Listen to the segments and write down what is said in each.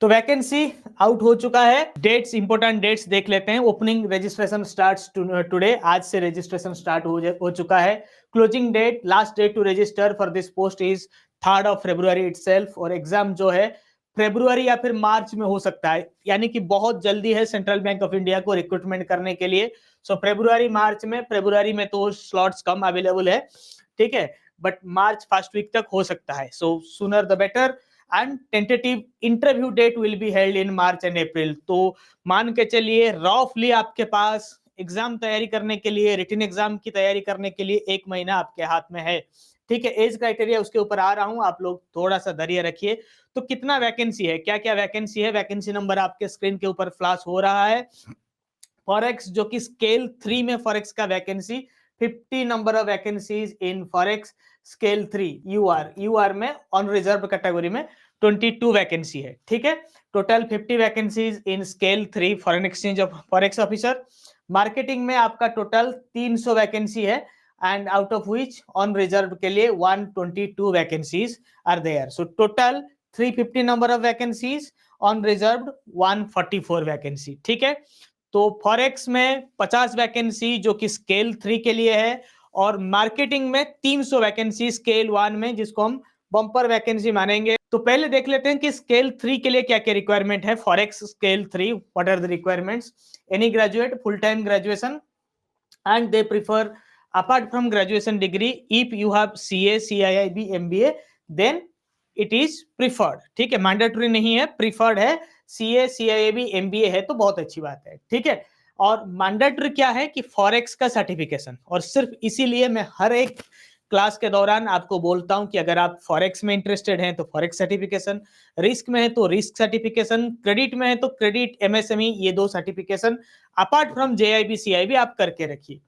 तो vacancy out हो चुका है। डेट्स, इंपॉर्टेंट डेट्स देख लेते हैं। ओपनिंग रजिस्ट्रेशन स्टार्ट्स टुडे, आज से रजिस्ट्रेशन स्टार्ट हो चुका है। Closing date, last date to register for this post is 3rd of February itself. और एग्जाम जो है फरवरी या फिर मार्च में हो सकता है, यानी कि बहुत जल्दी है सेंट्रल बैंक ऑफ इंडिया को रिक्रूटमेंट करने के लिए। सो फरवरी मार्च में, फरवरी में तो स्लॉट्स कम अवेलेबल है, ठीक है, बट मार्च फर्स्ट वीक तक हो सकता है। So sooner the better. And tentative interview date will be held in March and April. तो मान के चलिए रफली आपके पास एग्जाम तैयारी करने के लिए, रिटन एग्जाम की तैयारी करने के लिए 1 महीना आपके हाथ में है, ठीक है। एज क्राइटेरिया उसके ऊपर आ रहा हूं, आप लोग थोड़ा सा धैर्य रखिए। तो कितना वैकेंसी है, क्या क्या वैकेंसी है, वैकेंसी नंबर आपके स्क्रीन के ऊपर फ्लैश हो रहा है। फॉरेक्स जो कि स्केल 3 में फॉरेक्स का vacancy 50 number of vacancies in forex scale 3 UR में ऑन रिजर्व कैटेगरी में 22 वैकेंसी है, ठीक है। Total 50 vacancies in scale 3 foreign exchange of forex officer. Marketing में आपका टोटल 300 वैकेंसी है and out of which unreserved के लिए 122 vacancies are there. So total 350 number of vacancies, unreserved 144 vacancy, ठीक है। तो फॉरेक्स में 50 वैकेंसी जो कि स्केल 3 के लिए है, और मार्केटिंग में 300 वैकेंसी स्केल 1 में, जिसको हम बम्पर वैकेंसी मानेंगे। तो पहले देख लेते हैं कि स्केल 3 के लिए क्या क्या रिक्वायरमेंट है। Forex scale 3, what are the requirements? Any graduate, full time graduation, and they prefer apart from graduation degree if you have CA, CIIB, MBA then it is preferred, ठीक है। मैंडेटरी नहीं है, preferred है। CA, CIIB, MBA है तो बहुत अच्छी बात है, ठीक है। और मैंडेटरी क्या है कि फॉरेक्स का सर्टिफिकेशन, और सिर्फ इसीलिए मैं हर एक क्लास के दौरान आपको बोलता हूं कि अगर आप फॉरेक्स में इंटरेस्टेड हैं तो फॉरेक्स सर्टिफिकेशन, रिस्क में है तो रिस्क सर्टिफिकेशन, क्रेडिट में है तो क्रेडिट, MSME, ये 2 certification apart from JIB, CIB आप करके रखिए,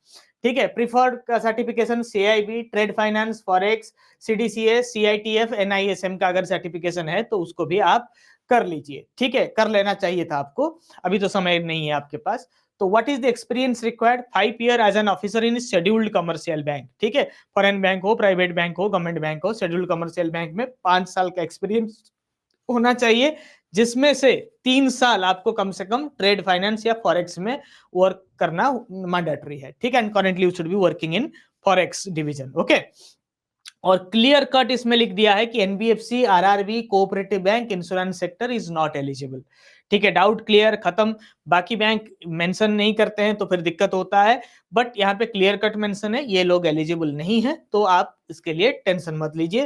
ठीक है। प्रीफर्ड का certification CIB, trade finance, forex, CDCA, CITF, NISM का अगर सर्टिफिकेशन है तो उसको भी आप कर लीजिए, ठीक है। कर लेना चाहिए था आपको, अभी तो समय नहीं है आपके पास। तो what is the experience required? 5 year as an officer in scheduled commercial bank, ठीक है। फॉरेन बैंक हो, प्राइवेट बैंक हो, गवर्नमेंट बैंक हो, शेड्यूल्ड कमर्शियल बैंक में 5 साल का एक्सपीरियंस होना चाहिए, जिसमें से 3 साल आपको कम से कम ट्रेड फाइनेंस या फॉरेक्स में वर्क करना मैंडेटरी है, ठीक है। And currently you should be working in forex division, okay. और क्लियर कट इसमें लिख दिया है कि NBFC, RRB, cooperative bank, insurance sector is not eligible, ठीक है। डाउट क्लियर, खत्म। बाकी बैंक मेंशन नहीं करते हैं तो फिर दिक्कत होता है, बट यहाँ पे क्लियर कट मेंशन है, ये लोग एलिजिबल नहीं है, तो आप इसके लिए टेंशन मत लीजिए।